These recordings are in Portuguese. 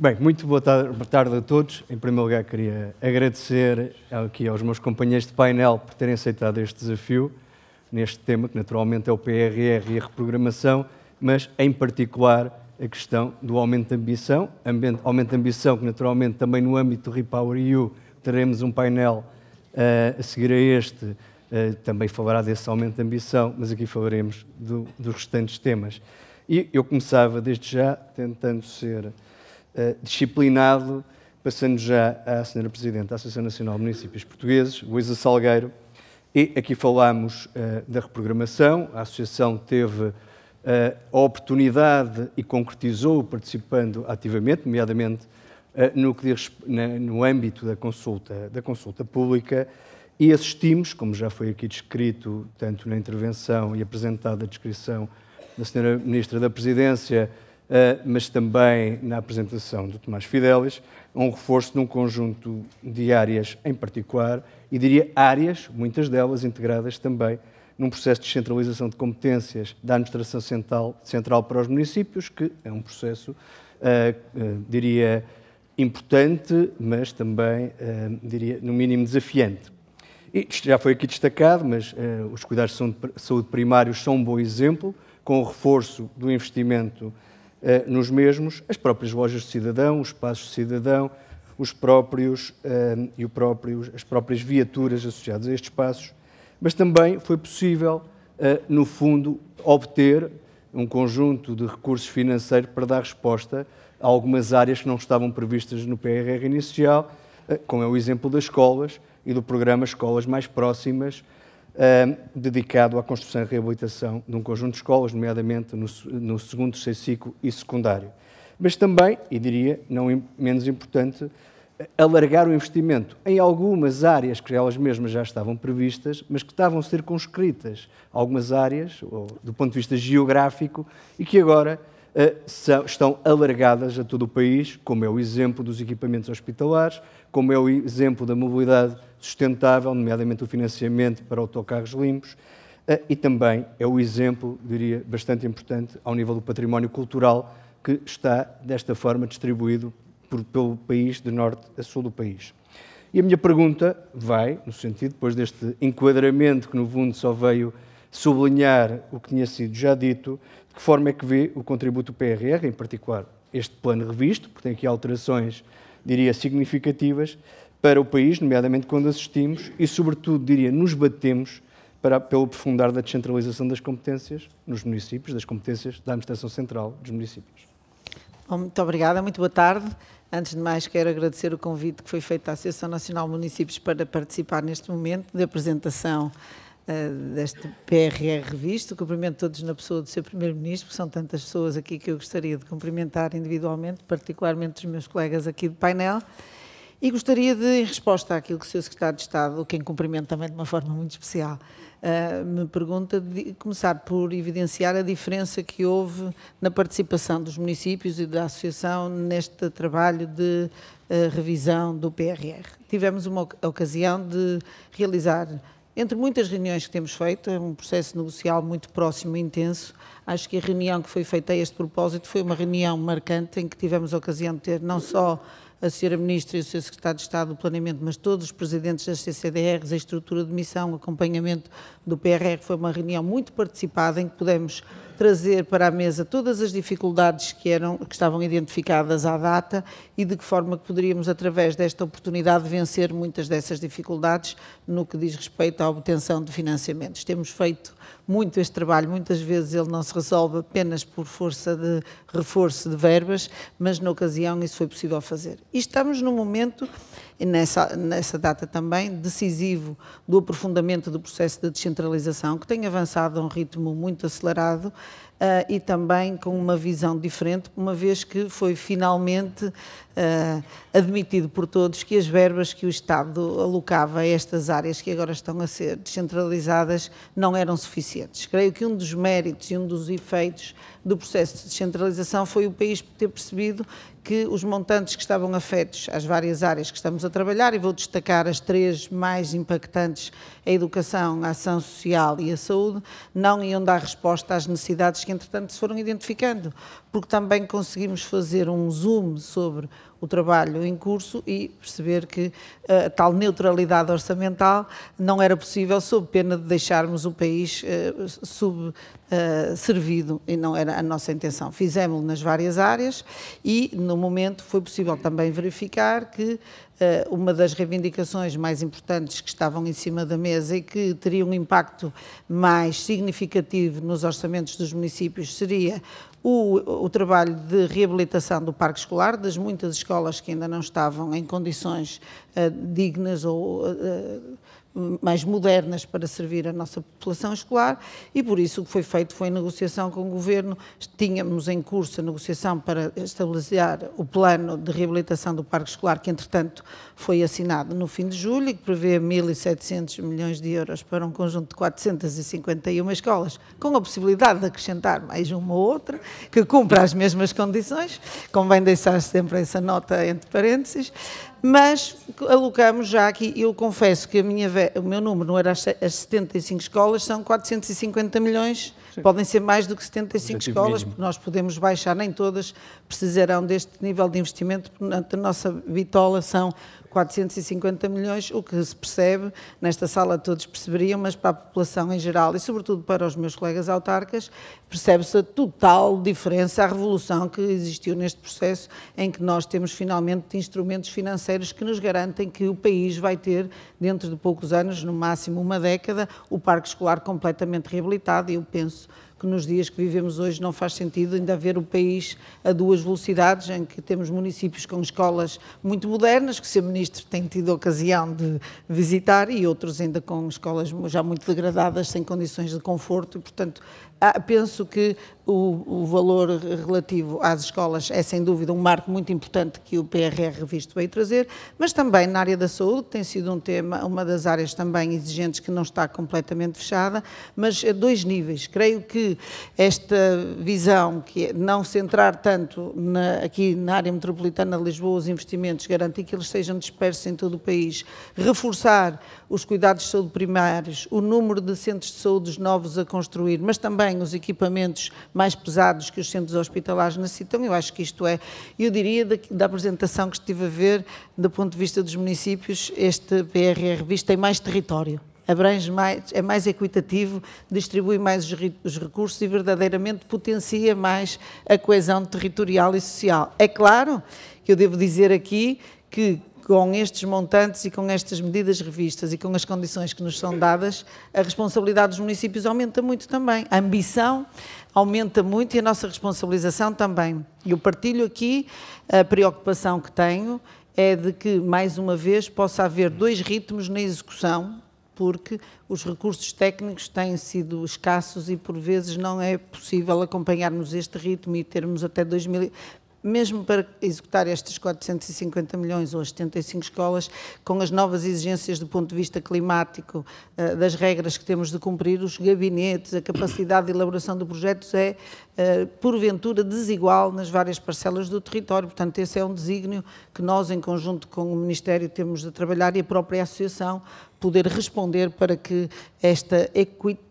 Bem, muito boa tarde a todos. Em primeiro lugar, queria agradecer aqui aos meus companheiros de painel por terem aceitado este desafio, neste tema, que naturalmente é o PRR e a reprogramação, mas em particular a questão do aumento de ambição. Aumento de ambição que naturalmente também no âmbito do REPowerEU teremos um painel a seguir a este, também falará desse aumento de ambição, mas aqui falaremos dos restantes temas. E eu começava desde já tentando ser disciplinado, passando já à Sra. Presidente da Associação Nacional de Municípios Portugueses, Luísa Salgueiro, e aqui falámos da reprogramação. A Associação teve a oportunidade e concretizou participando ativamente, nomeadamente no âmbito da consulta pública, e assistimos, como já foi aqui descrito, tanto na intervenção e apresentada a descrição da Sra. Ministra da Presidência, mas também na apresentação do Tomás Fidelis, a um reforço de um conjunto de áreas em particular, e diria áreas, muitas delas integradas também num processo de descentralização de competências da administração central para os municípios, que é um processo, diria, importante, mas também, diria, no mínimo desafiante. E isto já foi aqui destacado, mas os cuidados de saúde primários são um bom exemplo, com o reforço do investimento nos mesmos, as próprias lojas de cidadão, os espaços de cidadão, as próprias viaturas associadas a estes espaços, mas também foi possível, no fundo, obter um conjunto de recursos financeiros para dar resposta a algumas áreas que não estavam previstas no PRR inicial, como é o exemplo das escolas e do programa Escolas Mais Próximas, dedicado à construção e reabilitação de um conjunto de escolas, nomeadamente no segundo, terceiro ciclo e secundário. Mas também, e diria, não menos importante, alargar o investimento em algumas áreas que elas mesmas já estavam previstas, mas que estavam circunscritas a algumas áreas, do ponto de vista geográfico, e que agora estão alargadas a todo o país, como é o exemplo dos equipamentos hospitalares, como é o exemplo da mobilidade sustentável, nomeadamente o financiamento para autocarros limpos, e também é o exemplo, diria, bastante importante ao nível do património cultural, que está desta forma distribuído pelo país, de norte a sul do país. E a minha pergunta vai, no sentido, depois deste enquadramento que no fundo só veio sublinhar o que tinha sido já dito, de que forma é que vê o contributo do PRR, em particular este plano revisto, porque tem aqui alterações, diria, significativas para o país, nomeadamente quando assistimos e, sobretudo, diria, nos batemos pelo aprofundar da descentralização das competências nos municípios, das competências da Administração Central dos municípios. Bom, muito obrigada, muito boa tarde. Antes de mais, quero agradecer o convite que foi feito à Associação Nacional de Municípios para participar neste momento de apresentação deste PRR revisto. Cumprimento todos na pessoa do Sr. Primeiro-Ministro, porque são tantas pessoas aqui que eu gostaria de cumprimentar individualmente, particularmente os meus colegas aqui de painel. E gostaria de, em resposta àquilo que o Sr. Secretário de Estado, quem cumprimento também de uma forma muito especial, me pergunta, de começar por evidenciar a diferença que houve na participação dos municípios e da Associação neste trabalho de revisão do PRR. Tivemos uma ocasião de realizar, entre muitas reuniões que temos feito, um processo negocial muito próximo e intenso. Acho que a reunião que foi feita a este propósito foi uma reunião marcante, em que tivemos a ocasião de ter não só a Sra. Ministra e o Sr. Secretário de Estado do Planeamento, mas todos os presidentes das CCDRs, a estrutura de missão, o acompanhamento do PRR. Foi uma reunião muito participada, em que pudemos trazer para a mesa todas as dificuldades que estavam identificadas à data e de que forma que poderíamos, através desta oportunidade, vencer muitas dessas dificuldades no que diz respeito à obtenção de financiamentos. Temos feito muito este trabalho, muitas vezes ele não se resolve apenas por força de reforço de verbas, mas na ocasião isso foi possível fazer. E estamos num momento, nessa data também, decisivo do aprofundamento do processo de descentralização, que tem avançado a um ritmo muito acelerado e também com uma visão diferente, uma vez que foi finalmente admitido por todos que as verbas que o Estado alocava a estas áreas que agora estão a ser descentralizadas não eram suficientes. Creio que um dos méritos e um dos efeitos do processo de descentralização foi o país ter percebido que os montantes que estavam afetos às várias áreas que estamos a trabalhar, e vou destacar as 3 mais impactantes, a educação, a ação social e a saúde, não iam dar resposta às necessidades que, entretanto, se foram identificando, porque também conseguimos fazer um zoom sobre o trabalho em curso e perceber que a tal neutralidade orçamental não era possível sob pena de deixarmos o país subservido, e não era a nossa intenção. Fizemos-lo nas várias áreas e, no momento, foi possível também verificar que uma das reivindicações mais importantes que estavam em cima da mesa e que teria um impacto mais significativo nos orçamentos dos municípios seria o trabalho de reabilitação do parque escolar, das muitas escolas que ainda não estavam em condições dignas ou mais modernas para servir a nossa população escolar, e por isso o que foi feito foi a negociação com o Governo. Tínhamos em curso a negociação para estabilizar o plano de reabilitação do parque escolar, que entretanto foi assinado no fim de julho e que prevê 1.700 milhões de euros para um conjunto de 451 escolas, com a possibilidade de acrescentar mais uma ou outra, que cumpra as mesmas condições, convém deixar sempre essa nota entre parênteses, mas alocamos já aqui, eu confesso que o meu número não era as 75 escolas, são 450 milhões, sim. Podem ser mais do que 75 escolas, porque nós podemos baixar, nem todas precisarão deste nível de investimento, portanto a nossa bitola são 450 milhões, o que se percebe, nesta sala todos perceberiam, mas para a população em geral e sobretudo para os meus colegas autarcas, percebe-se a total diferença, a revolução que existiu neste processo em que nós temos finalmente instrumentos financeiros que nos garantem que o país vai ter, dentro de poucos anos, no máximo uma década, o parque escolar completamente reabilitado, e eu penso que nos dias que vivemos hoje não faz sentido ainda haver o país a 2 velocidades, em que temos municípios com escolas muito modernas, que o Sr. Ministro tem tido a ocasião de visitar, e outros ainda com escolas já muito degradadas, sem condições de conforto, e, portanto, penso que o valor relativo às escolas é, sem dúvida, um marco muito importante que o PRR Revisto veio trazer, mas também na área da saúde, que tem sido um tema, uma das áreas também exigentes que não está completamente fechada, mas a 2 níveis. Creio que esta visão, que é não centrar tanto aqui na área metropolitana de Lisboa os investimentos, garantir que eles sejam dispersos em todo o país, reforçar os cuidados de saúde primários, o número de centros de saúde novos a construir, mas também os equipamentos mais pesados que os centros hospitalares necessitam. Eu acho que isto é, eu diria, da apresentação que estive a ver, do ponto de vista dos municípios, este PRR Revisto tem mais território, abrange mais, é mais equitativo, distribui mais os recursos e verdadeiramente potencia mais a coesão territorial e social. É claro que eu devo dizer aqui que, com estes montantes e com estas medidas revistas e com as condições que nos são dadas, a responsabilidade dos municípios aumenta muito também. A ambição aumenta muito e a nossa responsabilização também. Eu partilho aqui a preocupação que tenho, é de que, mais uma vez, possa haver 2 ritmos na execução, porque os recursos técnicos têm sido escassos e, por vezes, não é possível acompanharmos este ritmo e termos até 2000... Mesmo para executar estes 450 milhões ou as 75 escolas, com as novas exigências do ponto de vista climático, das regras que temos de cumprir, os gabinetes, a capacidade de elaboração de projetos é, porventura, desigual nas várias parcelas do território. Portanto, esse é um desígnio que nós, em conjunto com o Ministério, temos de trabalhar, e a própria Associação poder responder para que esta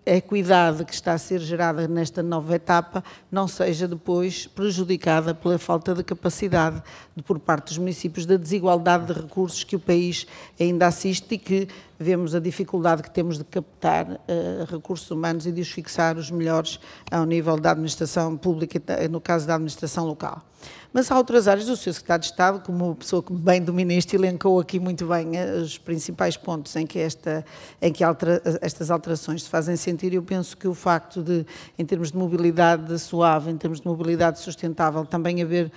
equidade que está a ser gerada nesta nova etapa não seja depois prejudicada pela falta de capacidade por parte dos municípios, da desigualdade de recursos que o país ainda assiste e que vemos a dificuldade que temos de captar recursos humanos e de os fixar os melhores ao nível da administração pública, no caso da administração local. Mas há outras áreas. O Sr. Secretário de Estado, como uma pessoa que bem domina isto, elencou aqui muito bem os principais pontos em que estas alterações se fazem sentir. Eu penso que o facto de, em termos de mobilidade suave, em termos de mobilidade sustentável, também haver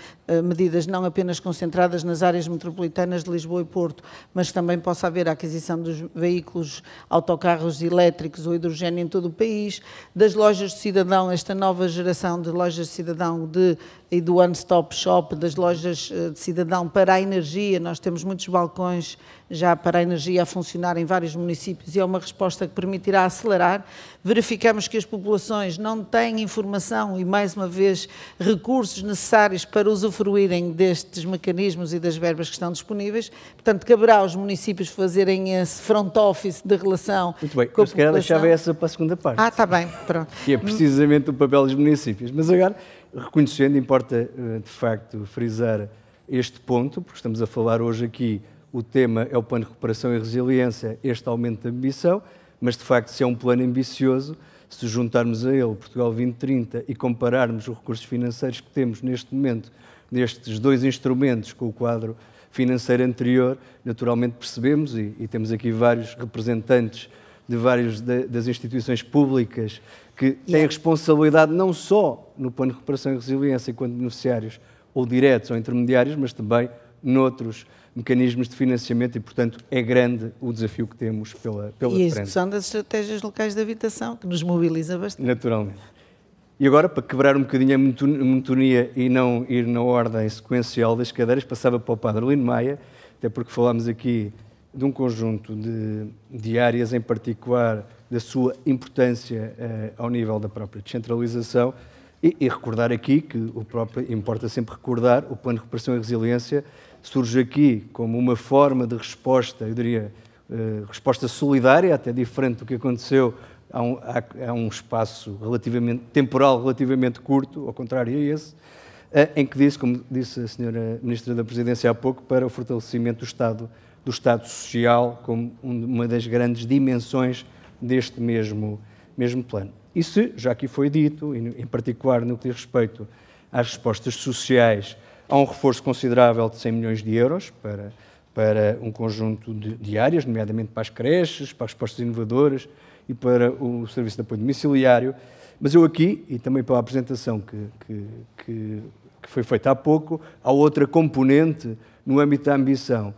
medidas não apenas concentradas nas áreas metropolitanas de Lisboa e Porto, mas também possa haver a aquisição dos veículos, autocarros elétricos ou hidrogênio em todo o país, das lojas de cidadão, esta nova geração de lojas de cidadão de e do one-stop shop, das lojas de cidadão para a energia. Nós temos muitos balcões já para a energia a funcionar em vários municípios e é uma resposta que permitirá acelerar. Verificamos que as populações não têm informação e, mais uma vez, recursos necessários para usufruírem destes mecanismos e das verbas que estão disponíveis. Portanto, caberá aos municípios fazerem esse front office de relação muito bem, com a mas se calhar população. deixava essa para a segunda parte. Está bem, pronto. Que é precisamente o papel dos municípios. Mas agora, reconhecendo, importa de facto frisar este ponto, porque estamos a falar hoje aqui, o tema é o Plano de Recuperação e Resiliência, este aumento de ambição, mas de facto se é um plano ambicioso, se juntarmos a ele Portugal 2030 e compararmos os recursos financeiros que temos neste momento, nestes dois instrumentos com o quadro financeiro anterior, naturalmente percebemos, e temos aqui vários representantes de várias das instituições públicas que têm responsabilidade não só no Plano de Recuperação e Resiliência enquanto beneficiários ou diretos ou intermediários, mas também noutros mecanismos de financiamento e, portanto, é grande o desafio que temos pela frente. E a execução das estratégias locais de habitação, que nos mobiliza bastante. Naturalmente. E agora, para quebrar um bocadinho a monotonia e não ir na ordem sequencial das cadeiras, passava para o Padre Lino Maia, até porque falámos aqui de um conjunto de áreas, em particular da sua importância ao nível da própria descentralização, e recordar aqui que importa sempre recordar, o Plano de Recuperação e Resiliência surge aqui como uma forma de resposta, eu diria, resposta solidária, até diferente do que aconteceu há um espaço temporal relativamente curto, ao contrário a esse, em que disse, como disse a Sra. Ministra da Presidência há pouco, para o fortalecimento do Estado Social como uma das grandes dimensões deste mesmo plano. E se, já aqui foi dito, em particular no que diz respeito às respostas sociais, há um reforço considerável de 100 milhões de euros para um conjunto de áreas, nomeadamente para as creches, para as respostas inovadoras e para o serviço de apoio domiciliário. Mas eu aqui, e também pela apresentação que foi feita há pouco, há outra componente no âmbito da ambição.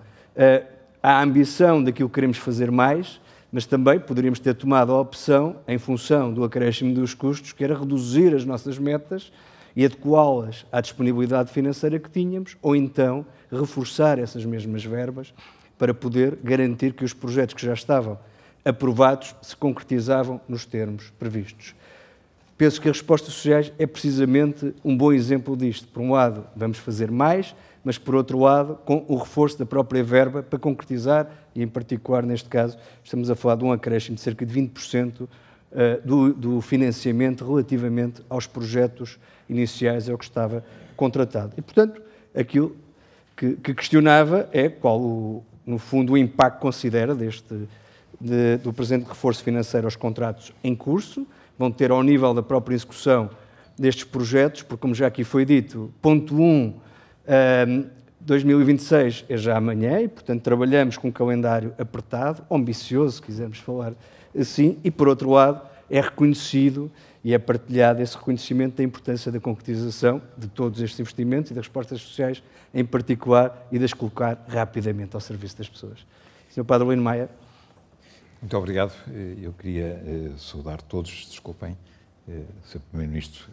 Há a ambição daquilo que queremos fazer mais, mas também poderíamos ter tomado a opção, em função do acréscimo dos custos, que era reduzir as nossas metas e adequá-las à disponibilidade financeira que tínhamos, ou então reforçar essas mesmas verbas para poder garantir que os projetos que já estavam aprovados se concretizavam nos termos previstos. Penso que as respostas sociais é precisamente um bom exemplo disto. Por um lado, vamos fazer mais, mas por outro lado, com o reforço da própria verba para concretizar, e em particular neste caso, estamos a falar de um acréscimo de cerca de 20% do financiamento relativamente aos projetos iniciais ao que estava contratado. E, portanto, aquilo que questionava é qual, no fundo, o impacto que considera do presente reforço financeiro aos contratos em curso, vão ter ao nível da própria execução destes projetos, porque, como já aqui foi dito, ponto 1, 2026 é já amanhã e, portanto, trabalhamos com um calendário apertado, ambicioso, se quisermos falar assim, e, por outro lado, é reconhecido e é partilhado esse reconhecimento da importância da concretização de todos estes investimentos e das respostas sociais em particular e de as colocar rapidamente ao serviço das pessoas. Sr. Padre Lino Maia. Muito obrigado. Eu queria saudar todos, desculpem, Sr. Primeiro-Ministro,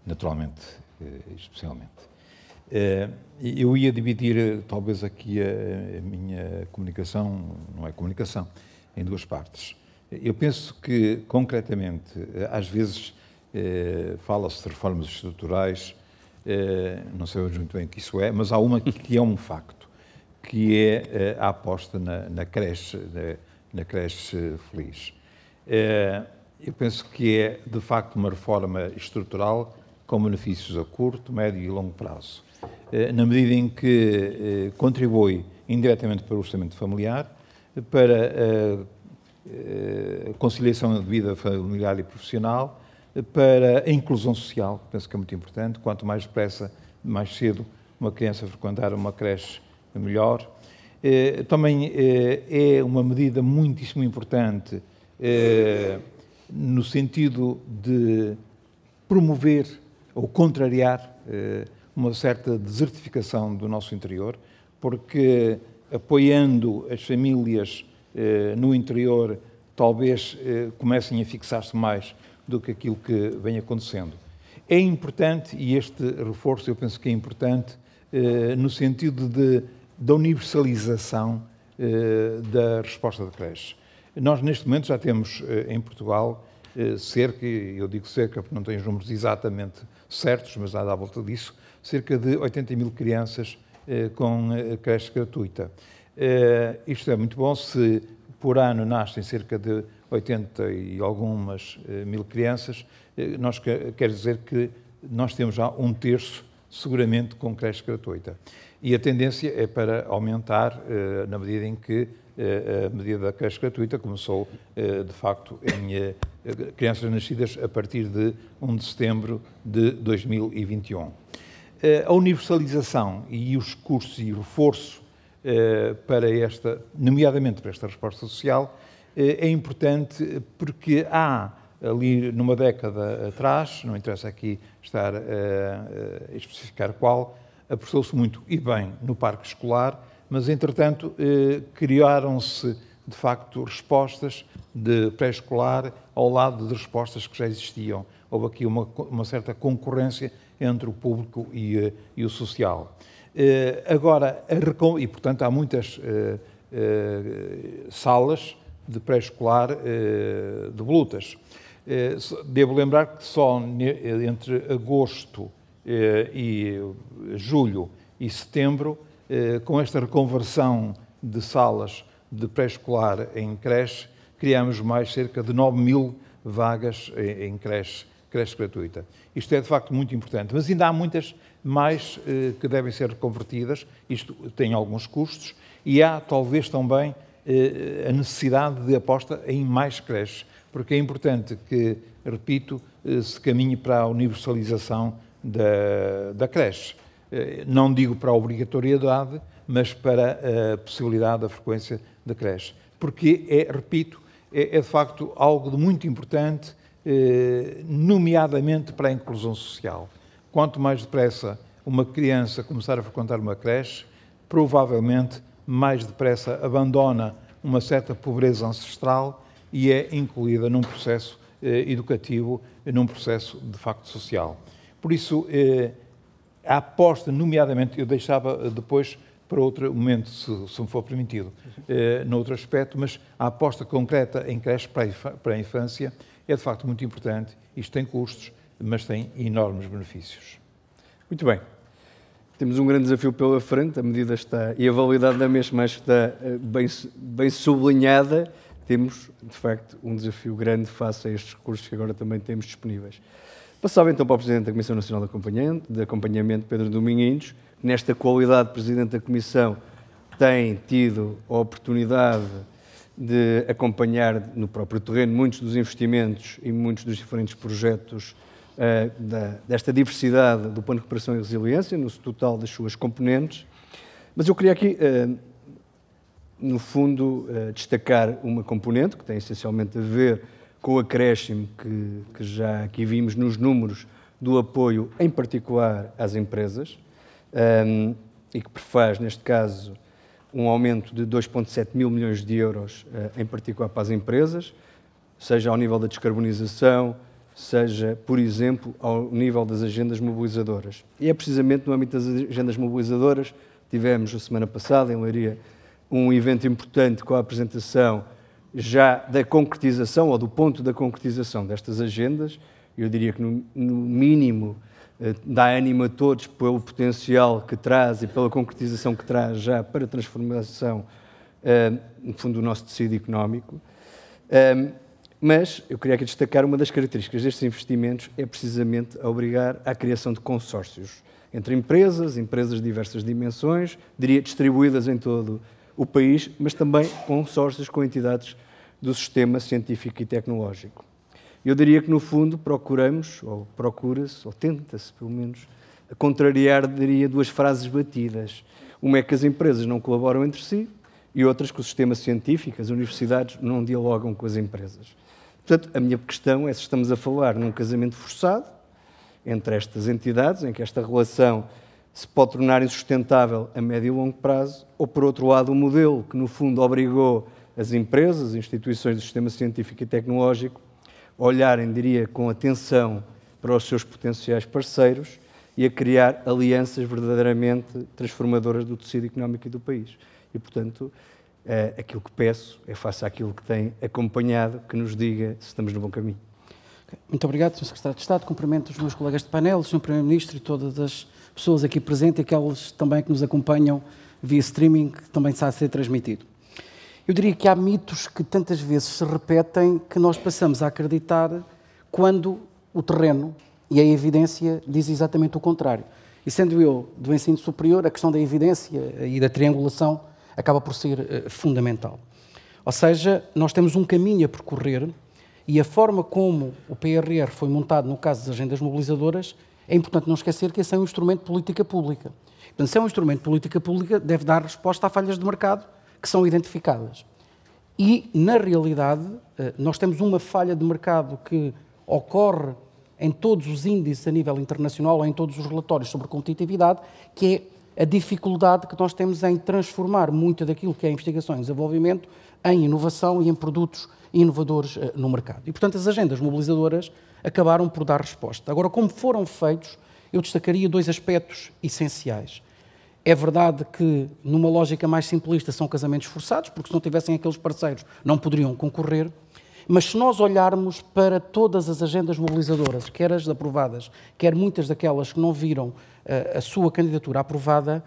naturalmente, especialmente. Eu ia dividir, talvez, aqui a minha comunicação, não é comunicação, em duas partes. Eu penso que, concretamente, às vezes fala-se de reformas estruturais, não sabemos muito bem o que isso é, mas há uma que é um facto, que é a aposta na creche feliz. Eu penso que é, de facto, uma reforma estrutural com benefícios a curto, médio e longo prazo, na medida em que contribui indiretamente para o orçamento familiar, para a conciliação de vida familiar e profissional, para a inclusão social, penso que é muito importante. Quanto mais depressa, mais cedo, uma criança frequentar uma creche, melhor. Também é uma medida muitíssimo importante no sentido de promover ou contrariar uma certa desertificação do nosso interior, porque apoiando as famílias no interior, talvez comecem a fixar-se mais do que aquilo que vem acontecendo. É importante, e este reforço eu penso que é importante, no sentido da universalização da resposta de creche. Nós, neste momento, já temos em Portugal cerca, eu digo cerca porque não tenho os números exatamente certos, mas nada à volta disso, cerca de 80 mil crianças com creche gratuita. Isto é muito bom. Se por ano nascem cerca de 80 e algumas mil crianças, quer dizer que nós temos já um terço, seguramente, com creche gratuita. E a tendência é para aumentar na medida em que a medida da creche gratuita começou, de facto, em crianças nascidas a partir de 1 de setembro de 2021. A universalização e os cursos e o reforço para esta, nomeadamente para esta resposta social, é importante porque há ali numa década atrás, não interessa aqui estar a especificar qual, apostou-se muito e bem no parque escolar, mas entretanto criaram-se de facto respostas de pré-escolar ao lado de respostas que já existiam. Houve aqui uma certa concorrência entre o público e o social. Agora, e portanto há muitas salas de pré-escolar devolutas. Devo lembrar que só entre agosto e julho e setembro, com esta reconversão de salas de pré-escolar em creche, criamos mais cerca de 9 mil vagas em creche gratuita. Isto é, de facto, muito importante. Mas ainda há muitas mais que devem ser reconvertidas. Isto tem alguns custos e há, talvez, também a necessidade de aposta em mais creches, porque é importante que, repito, se caminhe para a universalização da creche. Não digo para a obrigatoriedade, mas para a possibilidade da frequência da creche. Porque repito, é de facto algo de muito importante, nomeadamente para a inclusão social. Quanto mais depressa uma criança começar a frequentar uma creche, provavelmente mais depressa abandona uma certa pobreza ancestral e é incluída num processo educativo, num processo de facto social. Por isso, a aposta, nomeadamente, eu deixava depois para outro momento, se me for permitido, noutro aspecto, mas a aposta concreta em creche para a infância é de facto muito importante. Isto tem custos, mas tem enormes benefícios. Muito bem. Temos um grande desafio pela frente, a medida está, e a validade da mesma está bem sublinhada. Temos, de facto, um desafio grande face a estes recursos que agora também temos disponíveis. Passava então para o Presidente da Comissão Nacional de Acompanhamento, Pedro Dominguinhos, que nesta qualidade de Presidente da Comissão tem tido a oportunidade de acompanhar no próprio terreno muitos dos investimentos e muitos dos diferentes projetos desta diversidade do Plano de Recuperação e Resiliência, no total das suas componentes. Mas eu queria aqui, no fundo, destacar uma componente que tem essencialmente a ver com o acréscimo que já aqui vimos nos números do apoio, em particular às empresas, e que prefaz, neste caso, um aumento de 2,7 mil milhões de euros, em particular para as empresas, seja ao nível da descarbonização, seja, por exemplo, ao nível das agendas mobilizadoras. E é precisamente no âmbito das agendas mobilizadoras, tivemos a semana passada, em Leiria, um evento importante com a apresentação já da concretização, ou do ponto da concretização destas agendas. Eu diria que, no mínimo, dá ânimo a todos pelo potencial que traz e pela concretização que traz já para a transformação, no fundo, do nosso tecido económico. Mas eu queria aqui destacar uma das características destes investimentos é precisamente a obrigar à criação de consórcios entre empresas de diversas dimensões, diria distribuídas em todo o país, mas também consórcios com entidades do sistema científico e tecnológico. Eu diria que, no fundo, procuramos, ou procura-se, ou tenta-se, pelo menos, a contrariar, diria, duas frases batidas. Uma é que as empresas não colaboram entre si e outras que o sistema científico, as universidades, não dialogam com as empresas. Portanto, a minha questão é se estamos a falar num casamento forçado entre estas entidades, em que esta relação se pode tornar insustentável a médio e longo prazo, ou, por outro lado, um modelo que, no fundo, obrigou as empresas, as instituições do sistema científico e tecnológico, a olharem, diria, com atenção para os seus potenciais parceiros e a criar alianças verdadeiramente transformadoras do tecido económico e do país. E, portanto, aquilo que peço é, face àquilo que tem acompanhado, que nos diga se estamos no bom caminho. Muito obrigado, Sr. Secretário de Estado. Cumprimento os meus colegas de painel, o Sr. Primeiro-Ministro e todas as pessoas aqui presentes e aqueles também que nos acompanham via streaming, que também está a ser transmitido. Eu diria que há mitos que tantas vezes se repetem que nós passamos a acreditar quando o terreno e a evidência diz exatamente o contrário. E sendo eu do ensino superior, a questão da evidência e da triangulação acaba por ser fundamental. Ou seja, nós temos um caminho a percorrer e a forma como o PRR foi montado no caso das agendas mobilizadoras, é importante não esquecer que esse é um instrumento de política pública. Portanto, se é um instrumento de política pública, deve dar resposta a falhas de mercado que são identificadas. E, na realidade, nós temos uma falha de mercado que ocorre em todos os índices a nível internacional ou em todos os relatórios sobre competitividade, que é a dificuldade que nós temos em transformar muito daquilo que é investigação e desenvolvimento em inovação e em produtos inovadores no mercado. E, portanto, as agendas mobilizadoras acabaram por dar resposta. Agora, como foram feitos, eu destacaria dois aspectos essenciais. É verdade que, numa lógica mais simplista, são casamentos forçados, porque se não tivessem aqueles parceiros não poderiam concorrer, mas se nós olharmos para todas as agendas mobilizadoras, quer as aprovadas, quer muitas daquelas que não viram a sua candidatura aprovada,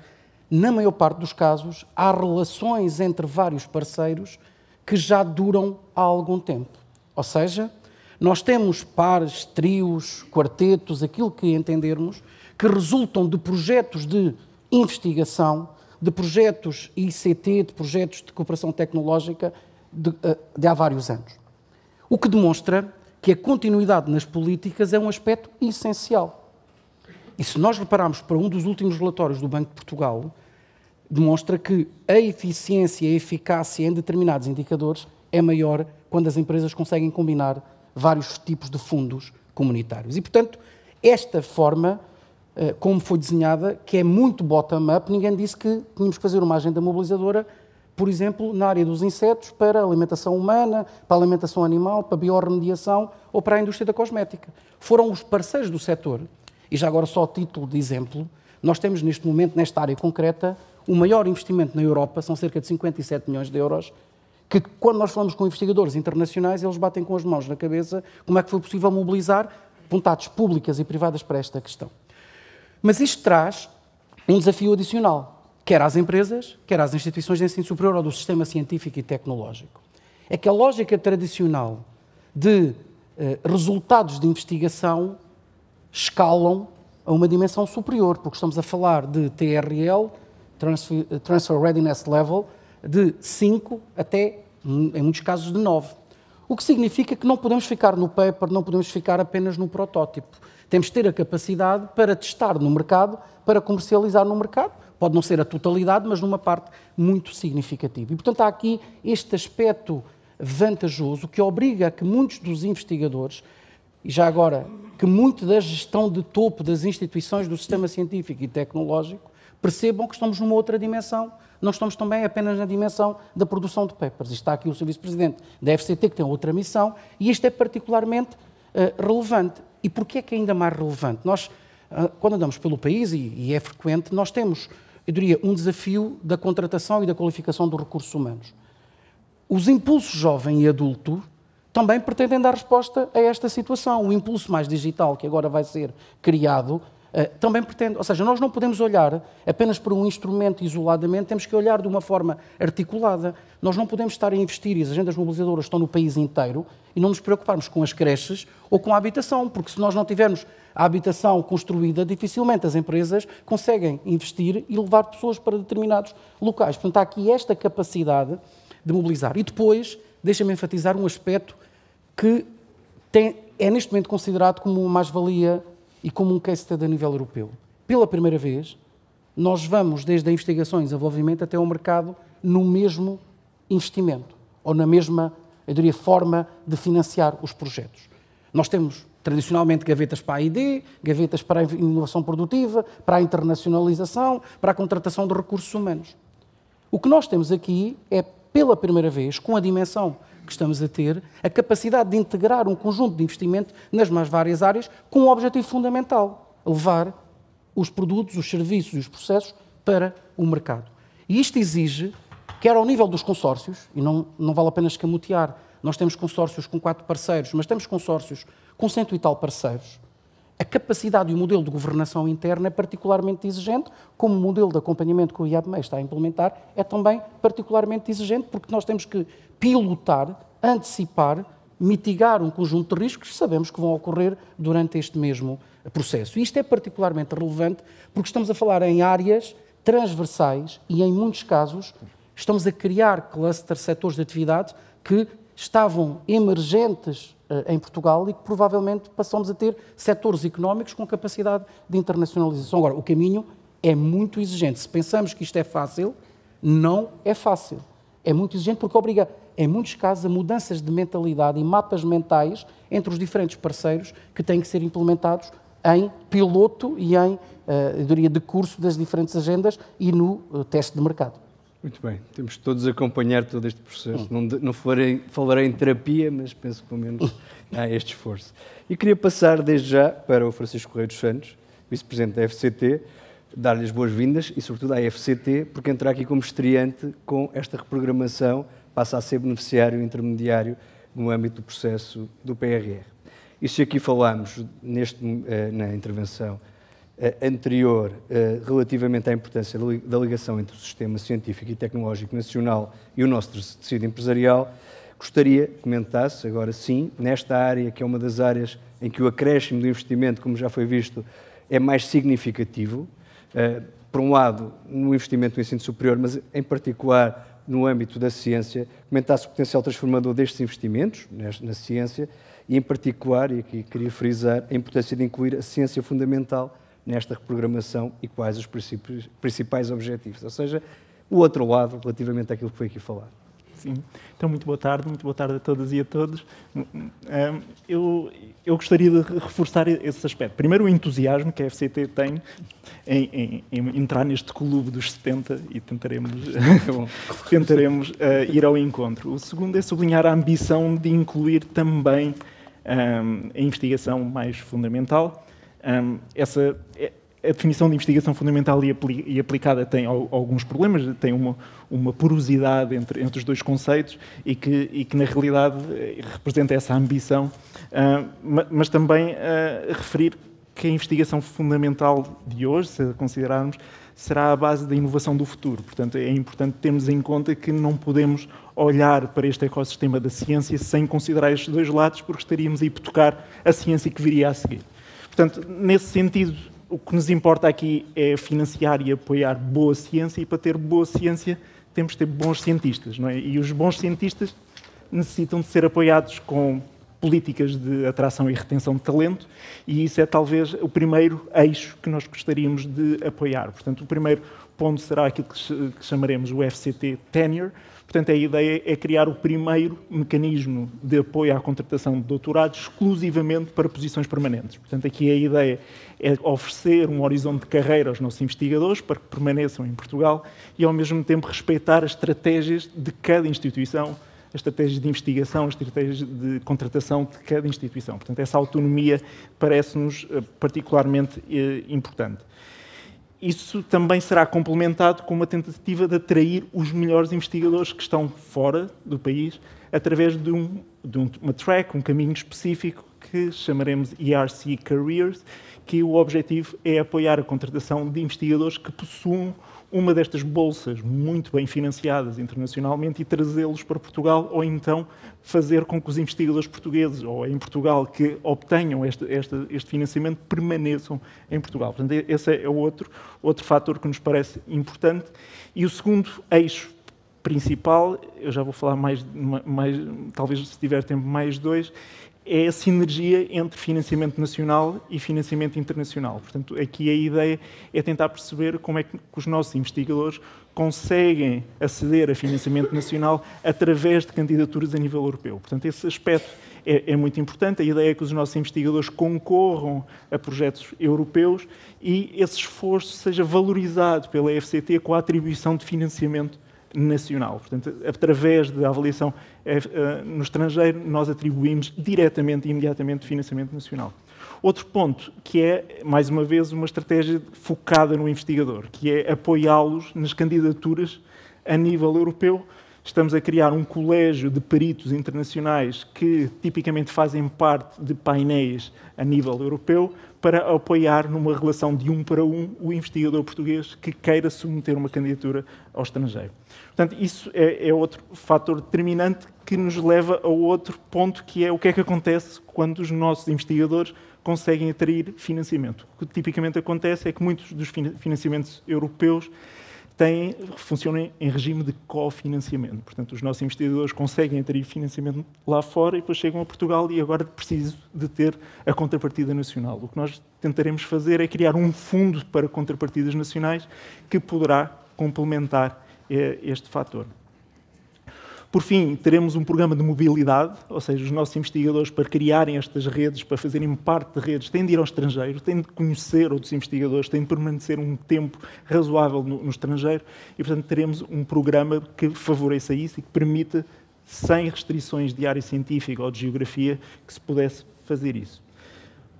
na maior parte dos casos, há relações entre vários parceiros que já duram há algum tempo. Ou seja, nós temos pares, trios, quartetos, aquilo que entendermos, que resultam de projetos de investigação, de projetos ICT, de projetos de cooperação tecnológica de há vários anos. O que demonstra que a continuidade nas políticas é um aspecto essencial. E se nós repararmos para um dos últimos relatórios do Banco de Portugal, demonstra que a eficiência e a eficácia em determinados indicadores é maior quando as empresas conseguem combinar vários tipos de fundos comunitários. E, portanto, esta forma, como foi desenhada, que é muito bottom-up, ninguém disse que tínhamos que fazer uma agenda mobilizadora, por exemplo, na área dos insetos, para a alimentação humana, para a alimentação animal, para a biorremediação ou para a indústria da cosmética. Foram os parceiros do setor, e já agora só a título de exemplo, nós temos neste momento, nesta área concreta, o maior investimento na Europa, são cerca de 57 milhões de euros, que quando nós falamos com investigadores internacionais, eles batem com as mãos na cabeça como é que foi possível mobilizar vontades públicas e privadas para esta questão. Mas isto traz um desafio adicional, quer às empresas, quer às instituições de ensino superior ou do sistema científico e tecnológico. É que a lógica tradicional de resultados de investigação escalam a uma dimensão superior, porque estamos a falar de TRL, Transfer Readiness Level, de 5 até, em muitos casos, de 9. O que significa que não podemos ficar no paper, não podemos ficar apenas no protótipo. Temos de ter a capacidade para testar no mercado, para comercializar no mercado. Pode não ser a totalidade, mas numa parte muito significativa. E, portanto, há aqui este aspecto vantajoso que obriga a que muitos dos investigadores, e já agora, que muito da gestão de topo das instituições do sistema científico e tecnológico, percebam que estamos numa outra dimensão. Não estamos também apenas na dimensão da produção de papers. Está aqui o Sr. Vice-Presidente da FCT, que tem outra missão, e isto é particularmente relevante. E porquê é que é ainda mais relevante? Nós, quando andamos pelo país, e é frequente, nós temos, eu diria, um desafio da contratação e da qualificação dos recursos humanos. Os impulsos jovem e adulto também pretendem dar resposta a esta situação. O impulso mais digital, que agora vai ser criado, também pretende, ou seja, nós não podemos olhar apenas para um instrumento isoladamente, temos que olhar de uma forma articulada. Nós não podemos estar a investir, e as agendas mobilizadoras estão no país inteiro, e não nos preocuparmos com as creches ou com a habitação, porque se nós não tivermos a habitação construída, dificilmente as empresas conseguem investir e levar pessoas para determinados locais. Portanto, há aqui esta capacidade de mobilizar. E depois, deixa-me enfatizar um aspecto que é neste momento considerado como uma mais-valia e como um case study a nível europeu. Pela primeira vez, nós vamos desde a investigação e desenvolvimento até ao mercado no mesmo investimento, ou na mesma, eu diria, forma de financiar os projetos. Nós temos, tradicionalmente, gavetas para a ID, gavetas para a inovação produtiva, para a internacionalização, para a contratação de recursos humanos. O que nós temos aqui é, pela primeira vez, com a dimensão que estamos a ter, a capacidade de integrar um conjunto de investimento nas mais várias áreas com um objetivo fundamental: levar os produtos, os serviços e os processos para o mercado. E isto exige, quer ao nível dos consórcios, e não vale a pena escamotear, nós temos consórcios com 4 parceiros, mas temos consórcios com 100 e tal parceiros. A capacidade e o modelo de governação interna é particularmente exigente, como o modelo de acompanhamento que o IABMEI está a implementar é também particularmente exigente, porque nós temos que pilotar, antecipar, mitigar um conjunto de riscos que sabemos que vão ocorrer durante este mesmo processo. E isto é particularmente relevante porque estamos a falar em áreas transversais e, em muitos casos, estamos a criar clusters, setores de atividades que estavam emergentes em Portugal e que provavelmente passamos a ter setores económicos com capacidade de internacionalização. Agora, o caminho é muito exigente. Se pensamos que isto é fácil, não é fácil. É muito exigente porque obriga, em muitos casos, a mudanças de mentalidade e mapas mentais entre os diferentes parceiros que têm que ser implementados em piloto e em, eu diria, decurso das diferentes agendas e no teste de mercado. Muito bem, temos todos a acompanhar todo este processo. Não falarei em terapia, mas penso que pelo menos há este esforço. E queria passar desde já para o Francisco Correia dos Santos, Vice-Presidente da FCT, dar-lhe as boas-vindas e, sobretudo, à FCT, porque entra aqui como estreante com esta reprogramação, passa a ser beneficiário intermediário no âmbito do processo do PRR. E se aqui falámos na intervenção anterior, relativamente à importância da ligação entre o sistema científico e tecnológico nacional e o nosso tecido empresarial, gostaria que comentasse, agora sim, nesta área, que é uma das áreas em que o acréscimo do investimento, como já foi visto, é mais significativo, por um lado, no investimento no ensino superior, mas em particular no âmbito da ciência, comentasse o potencial transformador destes investimentos na ciência e, em particular, e aqui queria frisar, a importância de incluir a ciência fundamental nesta reprogramação e quais os principais objetivos, ou seja, o outro lado relativamente àquilo que foi aqui falado. Sim, então muito boa tarde a todas e a todos. Eu gostaria de reforçar esse aspecto. Primeiro, o entusiasmo que a FCT tem em entrar neste clube dos 70 e tentaremos ir ao encontro. O segundo é sublinhar a ambição de incluir também a investigação mais fundamental. A definição de investigação fundamental e aplicada tem alguns problemas, tem uma porosidade entre os dois conceitos e que na realidade representa essa ambição, mas também referir que a investigação fundamental de hoje, se a considerarmos, será a base da inovação do futuro. Portanto, é importante termos em conta que não podemos olhar para este ecossistema da ciência sem considerar estes dois lados, porque estaríamos a hipotecar a ciência que viria a seguir. Portanto, nesse sentido, o que nos importa aqui é financiar e apoiar boa ciência, e para ter boa ciência temos de ter bons cientistas, não é? E os bons cientistas necessitam de ser apoiados com políticas de atração e retenção de talento, e isso é talvez o primeiro eixo que nós gostaríamos de apoiar. Portanto, o primeiro ponto será aquilo que chamaremos o FCT Tenure. Portanto, a ideia é criar o primeiro mecanismo de apoio à contratação de doutorados exclusivamente para posições permanentes. Portanto, aqui a ideia é oferecer um horizonte de carreira aos nossos investigadores para que permaneçam em Portugal e, ao mesmo tempo, respeitar as estratégias de cada instituição, as estratégias de investigação, as estratégias de contratação de cada instituição. Portanto, essa autonomia parece-nos particularmente importante. Isso também será complementado com uma tentativa de atrair os melhores investigadores que estão fora do país através de uma track, um caminho específico que chamaremos ERC Careers, que o objetivo é apoiar a contratação de investigadores que possuam uma destas bolsas muito bem financiadas internacionalmente e trazê-los para Portugal, ou então fazer com que os investigadores portugueses ou em Portugal que obtenham este financiamento permaneçam em Portugal. Portanto, esse é outro fator que nos parece importante. E o segundo eixo principal, eu já vou falar mais talvez se tiver tempo mais dois, é a sinergia entre financiamento nacional e financiamento internacional. Portanto, aqui a ideia é tentar perceber como é que os nossos investigadores conseguem aceder a financiamento nacional através de candidaturas a nível europeu. Portanto, esse aspecto é muito importante. A ideia é que os nossos investigadores concorram a projetos europeus e esse esforço seja valorizado pela FCT com a atribuição de financiamento nacional. Portanto, através da avaliação no estrangeiro, nós atribuímos diretamente e imediatamente financiamento nacional. Outro ponto, que é, mais uma vez, uma estratégia focada no investigador, que é apoiá-los nas candidaturas a nível europeu. Estamos a criar um colégio de peritos internacionais que tipicamente fazem parte de painéis a nível europeu para apoiar numa relação de 1 para 1 o investigador português que queira submeter uma candidatura ao estrangeiro. Portanto, isso é outro fator determinante que nos leva a outro ponto, que é o que acontece quando os nossos investigadores conseguem atrair financiamento. O que tipicamente acontece é que muitos dos financiamentos europeus funcionam em regime de cofinanciamento. Portanto, os nossos investigadores conseguem atrair financiamento lá fora e depois chegam a Portugal e agora preciso de ter a contrapartida nacional. O que nós tentaremos fazer é criar um fundo para contrapartidas nacionais que poderá complementar este fator. Por fim, teremos um programa de mobilidade, ou seja, os nossos investigadores, para criarem estas redes, para fazerem parte de redes, têm de ir ao estrangeiro, têm de conhecer outros investigadores, têm de permanecer um tempo razoável no estrangeiro e, portanto, teremos um programa que favoreça isso e que permita, sem restrições de área científica ou de geografia, que se pudesse fazer isso.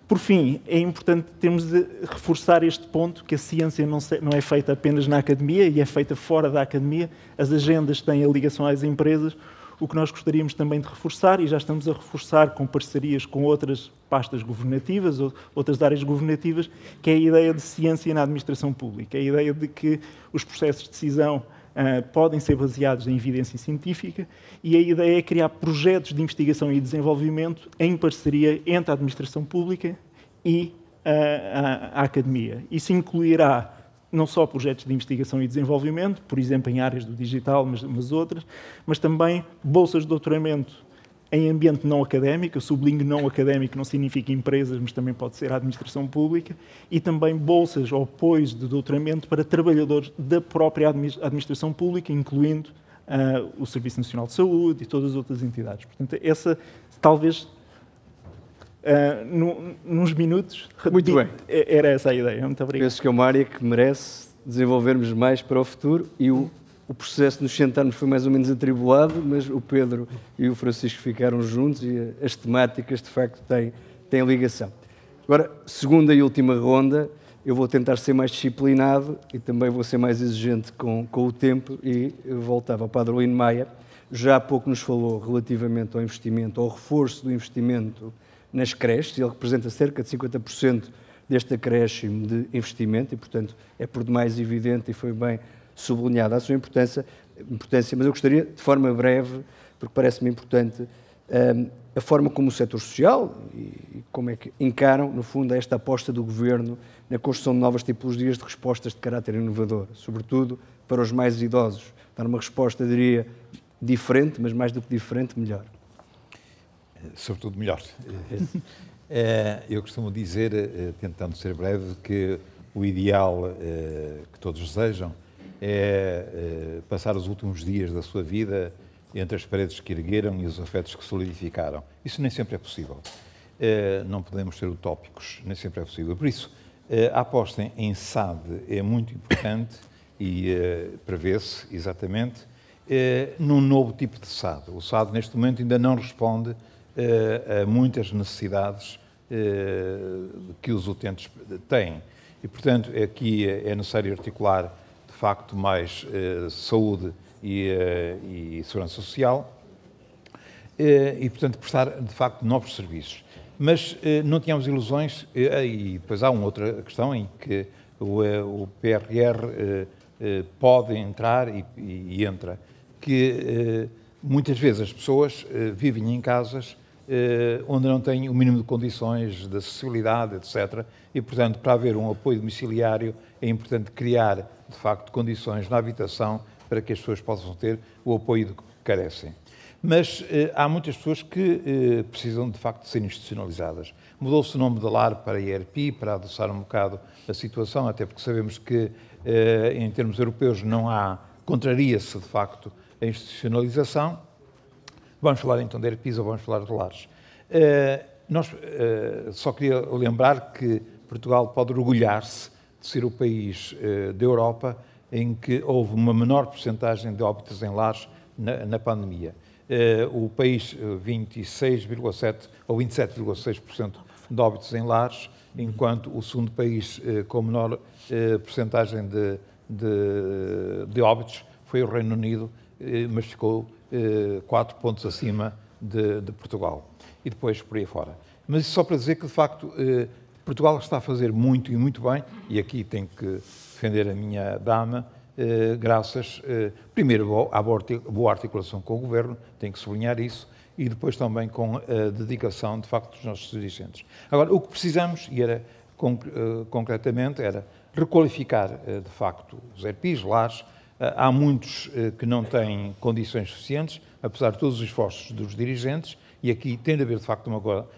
Por fim, é importante termos de reforçar este ponto, que a ciência não é feita apenas na academia e é feita fora da academia. As agendas têm a ligação às empresas. O que nós gostaríamos também de reforçar, e já estamos a reforçar com parcerias com outras pastas governativas ou outras áreas governativas, que é a ideia de ciência na administração pública, a ideia de que os processos de decisão podem ser baseados em evidência científica e a ideia é criar projetos de investigação e desenvolvimento em parceria entre a administração pública e a academia. Isso incluirá não só projetos de investigação e desenvolvimento, por exemplo, em áreas do digital, mas outras, mas também bolsas de doutoramento em ambiente não académico. Eu sublinho não académico, não significa empresas, mas também pode ser a administração pública, e também bolsas ou apoios de doutoramento para trabalhadores da própria administração pública, incluindo o Serviço Nacional de Saúde e todas as outras entidades. Portanto, essa, talvez, nos minutos, muito bem, era essa a ideia. Muito obrigado. Penso que é uma área que merece desenvolvermos mais para o futuro e o processo de nos sentarmos foi mais ou menos atribulado, mas o Pedro e o Francisco ficaram juntos e as temáticas, de facto, têm ligação. Agora, segunda e última ronda, eu vou tentar ser mais disciplinado e também vou ser mais exigente com o tempo e eu voltava para a Adelino Maia. Já há pouco nos falou relativamente ao investimento, ao reforço do investimento nas creches. Ele representa cerca de 50% deste acréscimo de investimento e, portanto, é por demais evidente e foi bem sublinhada a sua importância, mas eu gostaria, de forma breve, porque parece-me importante, a forma como o setor social e como é que encaram, no fundo, esta aposta do Governo na construção de novas tipologias de respostas de caráter inovador, sobretudo para os mais idosos. Dar uma resposta, diria, diferente, mas mais do que diferente, melhor. Sobretudo melhor. Eu costumo dizer, tentando ser breve, que o ideal que todos desejam é passar os últimos dias da sua vida entre as paredes que ergueram e os afetos que solidificaram. Isso nem sempre é possível. Não podemos ser utópicos, nem sempre é possível. Por isso, a aposta em SAD é muito importante e prevê-se, exatamente, num novo tipo de SAD. O SAD, neste momento, ainda não responde a muitas necessidades que os utentes têm. E, portanto, aqui é necessário articular, de facto, mais saúde e segurança social e, portanto, prestar, de facto, novos serviços. Mas não tínhamos ilusões, e depois há uma outra questão em que o PRR pode entrar e entra, que muitas vezes as pessoas vivem em casas onde não têm o mínimo de condições de acessibilidade, etc. E, portanto, para haver um apoio domiciliário, é importante criar, de facto, condições na habitação para que as pessoas possam ter o apoio de que carecem. Mas há muitas pessoas que precisam, de facto, de ser institucionalizadas. Mudou-se o nome da LAR para IRP, para adoçar um bocado a situação, até porque sabemos que, em termos europeus, não há, contraria-se, de facto, a institucionalização. Vamos falar, então, de IRPs ou vamos falar de lares? Só queria lembrar que Portugal pode orgulhar-se de ser o país da Europa em que houve uma menor percentagem de óbitos em lares na pandemia. O país 26,7% ou 27,6% de óbitos em lares, enquanto o segundo país com menor percentagem de óbitos foi o Reino Unido, mas ficou 4 pontos acima de Portugal. E depois por aí fora. Mas isso só para dizer que, de facto, Portugal está a fazer muito e muito bem, e aqui tenho que defender a minha dama, graças, primeiro, à boa articulação com o Governo, tenho que sublinhar isso, e depois também com a dedicação, de facto, dos nossos dirigentes. Agora, o que precisamos, e era concretamente, era requalificar, de facto, os ERPIs, lares. Há muitos que não têm condições suficientes, apesar de todos os esforços dos dirigentes, e aqui tem de haver, de facto,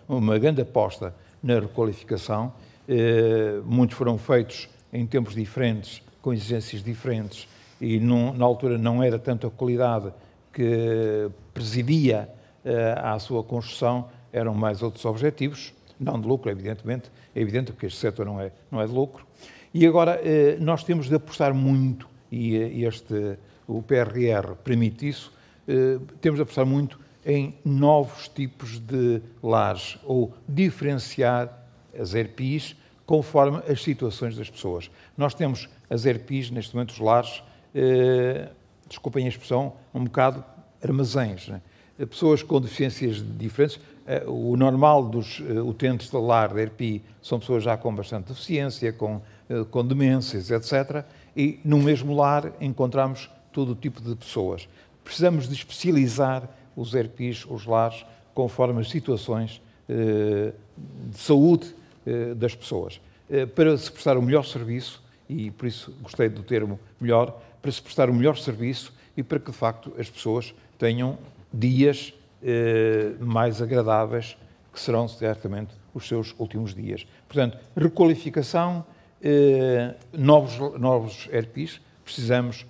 uma grande aposta na requalificação. Muitos foram feitos em tempos diferentes, com exigências diferentes, e na altura não era tanto a qualidade que presidia à sua construção, eram mais outros objetivos, não de lucro, evidentemente, é evidente que este setor não é de lucro. E agora nós temos de apostar muito, e o PRR permite isso, temos de apostar muito em novos tipos de lares, ou diferenciar as ERPIs conforme as situações das pessoas. Nós temos as ERPIs, neste momento, os lares, desculpem a expressão, um bocado armazéns, né? Pessoas com deficiências diferentes. O normal dos utentes da lar da ERPI são pessoas já com bastante deficiência, com demências, etc. E no mesmo lar encontramos todo o tipo de pessoas. Precisamos de especializar os ERPIs, os lares, conforme as situações de saúde das pessoas, para se prestar o melhor serviço, e por isso gostei do termo melhor, para se prestar o melhor serviço e para que, de facto, as pessoas tenham dias mais agradáveis, que serão certamente os seus últimos dias. Portanto, requalificação, novos ERPIs, precisamos,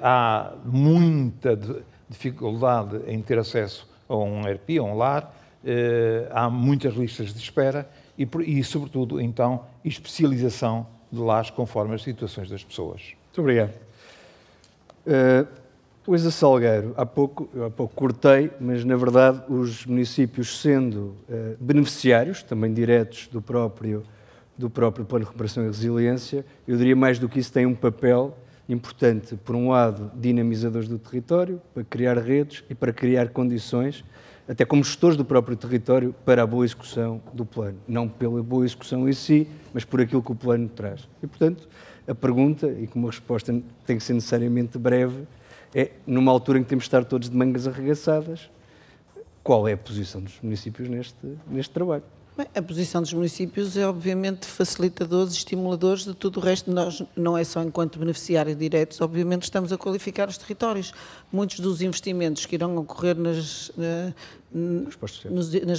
há muita dificuldade em ter acesso a um ERPI, a um lar, há muitas listas de espera e, sobretudo, então, especialização de lares conforme as situações das pessoas. Muito obrigado. Luísa Salgueiro, há pouco cortei, mas na verdade os municípios sendo beneficiários, também diretos do próprio Plano de Recuperação e Resiliência, eu diria mais do que isso, têm um papel importante, por um lado, dinamizadores do território, para criar redes e para criar condições, até como gestores do próprio território, para a boa execução do plano. Não pela boa execução em si, mas por aquilo que o plano traz. E, portanto, a pergunta, e como a resposta tem que ser necessariamente breve, é, numa altura em que temos de estar todos de mangas arregaçadas, qual é a posição dos municípios neste trabalho? Bem, a posição dos municípios é, obviamente, facilitadores, estimuladores de tudo o resto. Nós, não é só enquanto beneficiários diretos, obviamente estamos a qualificar os territórios. Muitos dos investimentos que irão ocorrer nas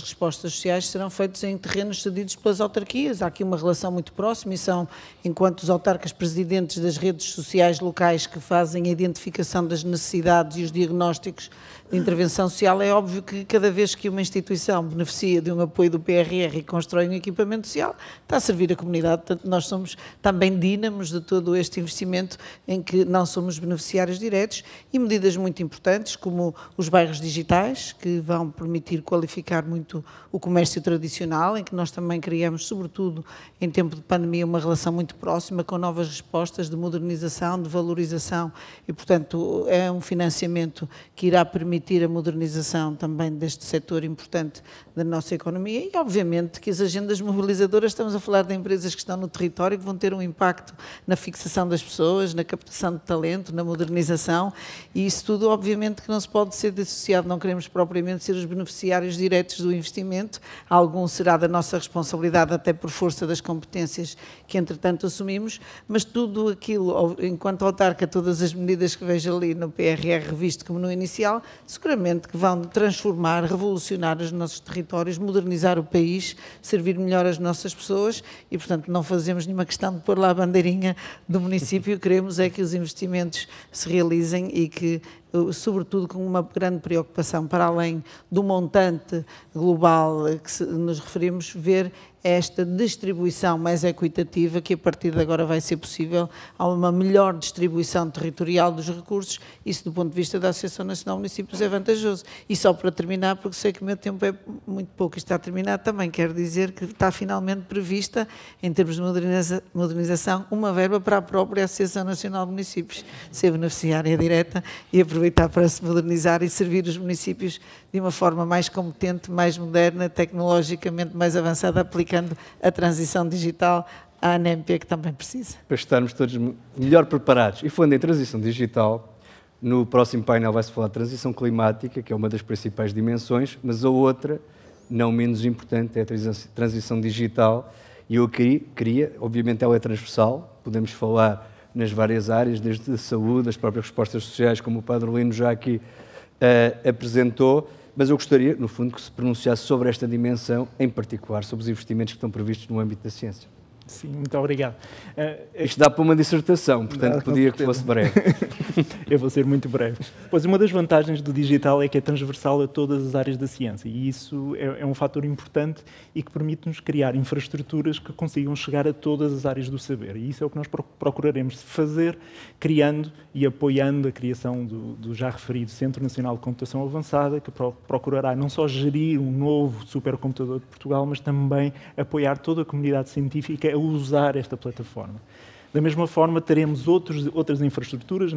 respostas sociais serão feitos em terrenos cedidos pelas autarquias. Há aqui uma relação muito próxima e são, enquanto os autarcas presidentes das redes sociais locais que fazem a identificação das necessidades e os diagnósticos de intervenção social, é óbvio que cada vez que uma instituição beneficia de um apoio do PRR e constrói um equipamento social, está a servir a comunidade. Portanto, nós somos também dínamos de todo este investimento em que não somos beneficiários diretos, e medidas muito importantes como os bairros digitais, que vão permitir qualificar muito o comércio tradicional, em que nós também criamos, sobretudo em tempo de pandemia, uma relação muito próxima com novas respostas de modernização, de valorização, e portanto é um financiamento que irá permitir a modernização também deste setor importante da nossa economia. E obviamente que as agendas mobilizadoras, estamos a falar de empresas que estão no território, que vão ter um impacto na fixação das pessoas, na captação de talento, na modernização, e isso tudo obviamente que não se pode ser dissociado. Não queremos propriamente ser os beneficiários diretos do investimento, algum será da nossa responsabilidade até por força das competências que entretanto assumimos, mas tudo aquilo, enquanto autarca, todas as medidas que vejo ali no PRR revisto como no inicial, seguramente que vão transformar, revolucionar os nossos territórios, modernizar o país, servir melhor as nossas pessoas, e portanto não fazemos nenhuma questão de pôr lá a bandeirinha do município, queremos é que os investimentos se realizem e que, sobretudo com uma grande preocupação para além do montante global que nos referimos, ver esta distribuição mais equitativa, que a partir de agora vai ser possível, há uma melhor distribuição territorial dos recursos. Isso, do ponto de vista da Associação Nacional de Municípios, é vantajoso. E só para terminar, porque sei que o meu tempo é muito pouco e está a terminar, também quero dizer que está finalmente prevista, em termos de modernização, uma verba para a própria Associação Nacional de Municípios, ser beneficiária direta e aproveitar para se modernizar e servir os municípios de uma forma mais competente, mais moderna, tecnologicamente mais avançada, aplicando a transição digital à ANMP, que também precisa. Para estarmos todos melhor preparados. E falando em transição digital, no próximo painel vai-se falar de transição climática, que é uma das principais dimensões, mas a outra, não menos importante, é a transição digital. E eu queria, obviamente ela é transversal, podemos falar nas várias áreas, desde a saúde, as próprias respostas sociais, como o Padre Lino já aqui apresentou, mas eu gostaria, no fundo, que se pronunciasse sobre esta dimensão, em particular sobre os investimentos que estão previstos no âmbito da ciência. Sim, muito obrigado. Isto dá para uma dissertação, portanto podia que fosse breve. Eu vou ser muito breve. Pois uma das vantagens do digital é que é transversal a todas as áreas da ciência e isso é um fator importante e que permite-nos criar infraestruturas que consigam chegar a todas as áreas do saber. E isso é o que nós procuraremos fazer, criando e apoiando a criação do já referido Centro Nacional de Computação Avançada, que procurará não só gerir um novo supercomputador de Portugal, mas também apoiar toda a comunidade científica a usar esta plataforma. Da mesma forma, teremos outras infraestruturas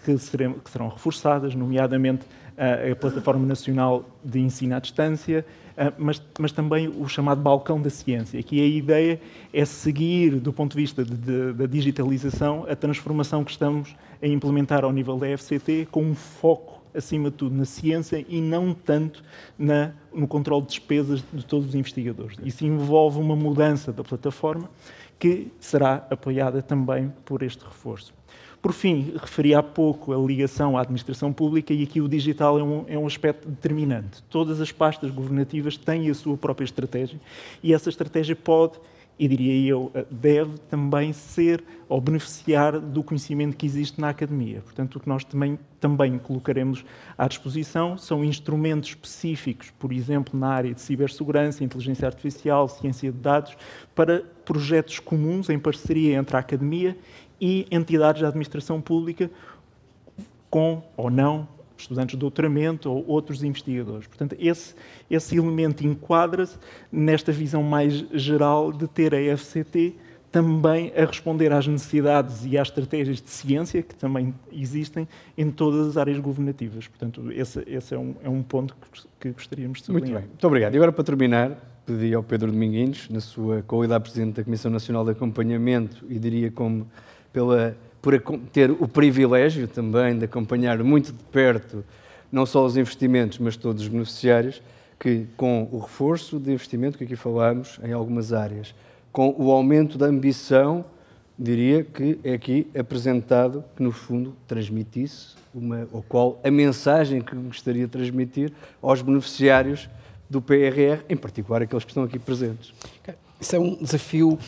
que serão reforçadas, nomeadamente a Plataforma Nacional de Ensino à Distância, mas também o chamado Balcão da Ciência. Aqui a ideia é seguir, do ponto de vista da digitalização, a transformação que estamos a implementar ao nível da FCT, com um foco, acima de tudo, na ciência e não tanto no controle de despesas de todos os investigadores. Isso envolve uma mudança da plataforma que será apoiada também por este reforço. Por fim, referi há pouco a ligação à administração pública e aqui o digital é um aspecto determinante. Todas as pastas governativas têm a sua própria estratégia e essa estratégia pode, e diria eu, deve também ser ou beneficiar do conhecimento que existe na academia. Portanto, o que nós também colocaremos à disposição são instrumentos específicos, por exemplo, na área de cibersegurança, inteligência artificial, ciência de dados, para projetos comuns em parceria entre a academia e entidades da administração pública, com ou não estudantes de doutoramento ou outros investigadores. Portanto, esse elemento enquadra-se nesta visão mais geral de ter a FCT também a responder às necessidades e às estratégias de ciência que também existem em todas as áreas governativas. Portanto, esse é um ponto que gostaríamos de sublinhar. Muito bem, muito obrigado. E agora, para terminar, pedi ao Pedro Dominguinhos, na sua qualidade de Presidente da Comissão Nacional de Acompanhamento, e diria como por ter o privilégio também de acompanhar muito de perto não só os investimentos, mas todos os beneficiários, que com o reforço de investimento que aqui falámos em algumas áreas, com o aumento da ambição, diria que é aqui apresentado que, no fundo, transmitisse a mensagem que gostaria de transmitir aos beneficiários do PRR, em particular aqueles que estão aqui presentes. Isso é um desafio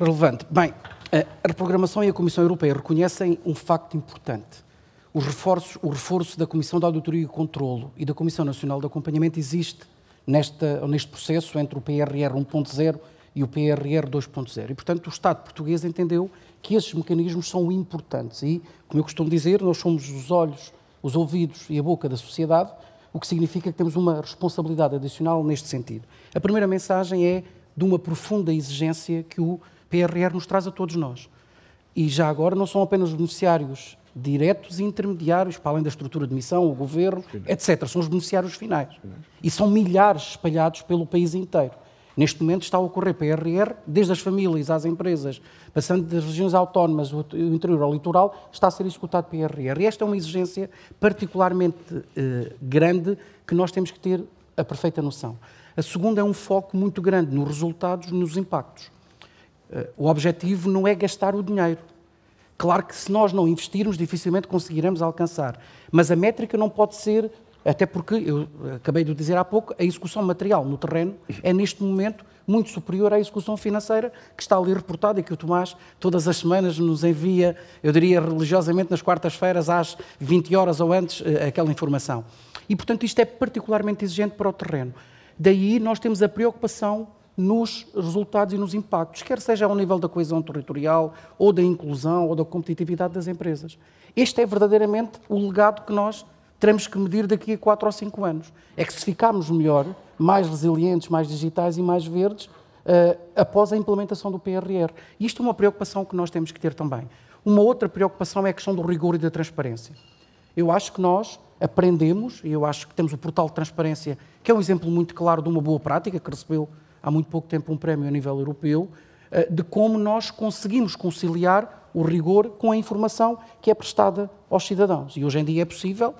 relevante. Bem, a reprogramação e a Comissão Europeia reconhecem um facto importante. O reforço da Comissão de Auditoria e Controlo e da Comissão Nacional de Acompanhamento existe neste processo entre o PRR 1.0 e o PRR 2.0. E, portanto, o Estado português entendeu que esses mecanismos são importantes. E, como eu costumo dizer, nós somos os olhos, os ouvidos e a boca da sociedade, o que significa que temos uma responsabilidade adicional neste sentido. A primeira mensagem é de uma profunda exigência que o PRR nos traz a todos nós. E já agora não são apenas os beneficiários diretos e intermediários, para além da estrutura de missão, o governo, etc. São os beneficiários finais. E são milhares espalhados pelo país inteiro. Neste momento está a ocorrer PRR, desde as famílias às empresas, passando das regiões autónomas, o interior ao litoral, está a ser executado PRR. E esta é uma exigência particularmente grande que nós temos que ter a perfeita noção. A segunda é um foco muito grande nos resultados, nos impactos. O objetivo não é gastar o dinheiro. Claro que se nós não investirmos, dificilmente conseguiremos alcançar. Mas a métrica não pode ser, até porque, eu acabei de dizer há pouco, a execução material no terreno é neste momento muito superior à execução financeira que está ali reportada e que o Tomás todas as semanas nos envia, eu diria religiosamente, nas quartas-feiras às 20 horas ou antes, aquela informação. E, portanto, isto é particularmente exigente para o terreno. Daí nós temos a preocupação nos resultados e nos impactos, quer seja ao nível da coesão territorial, ou da inclusão, ou da competitividade das empresas. Este é verdadeiramente o legado que nós teremos que medir daqui a 4 ou 5 anos. É que se ficarmos melhor, mais resilientes, mais digitais e mais verdes, após a implementação do PRR. E isto é uma preocupação que nós temos que ter também. Uma outra preocupação é a questão do rigor e da transparência. Eu acho que nós aprendemos, e eu acho que temos o portal de transparência, que é um exemplo muito claro de uma boa prática, que recebeu há muito pouco tempo um prémio a nível europeu, de como nós conseguimos conciliar o rigor com a informação que é prestada aos cidadãos. E hoje em dia é possível,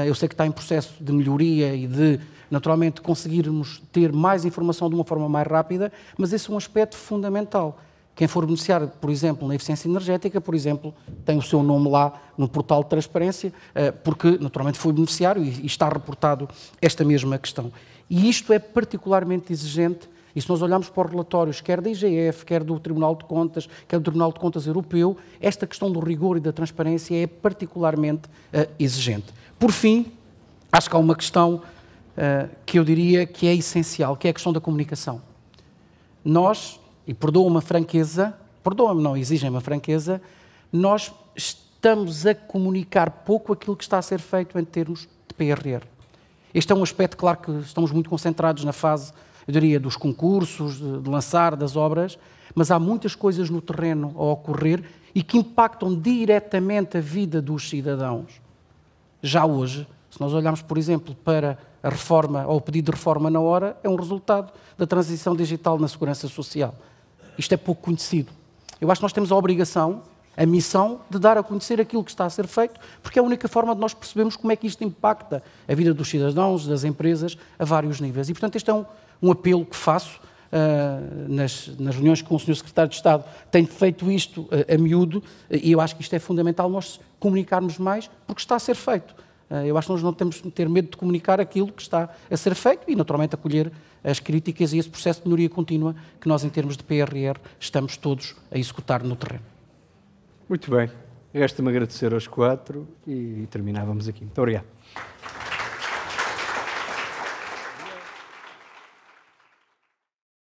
eu sei que está em processo de melhoria e de, naturalmente, conseguirmos ter mais informação de uma forma mais rápida, mas esse é um aspecto fundamental. Quem for beneficiar, por exemplo, na eficiência energética, por exemplo, tem o seu nome lá no portal de transparência, porque naturalmente foi beneficiário e está reportado esta mesma questão. E isto é particularmente exigente, e se nós olharmos para os relatórios, quer da IGF, quer do Tribunal de Contas, quer do Tribunal de Contas Europeu, esta questão do rigor e da transparência é particularmente exigente. Por fim, acho que há uma questão que eu diria que é essencial, que é a questão da comunicação. Nós, e perdoa-me a franqueza, perdoa-me, não, exigem-me a franqueza, nós estamos a comunicar pouco aquilo que está a ser feito em termos de PRR. Este é um aspecto, claro que estamos muito concentrados na fase, eu diria, dos concursos, de lançar, das obras, mas há muitas coisas no terreno a ocorrer e que impactam diretamente a vida dos cidadãos. Já hoje, se nós olharmos, por exemplo, para a reforma, ou o pedido de reforma na hora, é um resultado da transição digital na segurança social. Isto é pouco conhecido. Eu acho que nós temos a obrigação, a missão, de dar a conhecer aquilo que está a ser feito, porque é a única forma de nós percebermos como é que isto impacta a vida dos cidadãos, das empresas, a vários níveis. E, portanto, este é um apelo que faço nas reuniões com o Sr. Secretário de Estado. Tenho feito isto a miúdo e eu acho que isto é fundamental nós comunicarmos mais, porque está a ser feito. Eu acho que nós não temos de ter medo de comunicar aquilo que está a ser feito e, naturalmente, acolher as críticas e esse processo de melhoria contínua que nós, em termos de PRR, estamos todos a executar no terreno. Muito bem. Resta-me agradecer aos 4 e terminávamos aqui. Muito obrigado.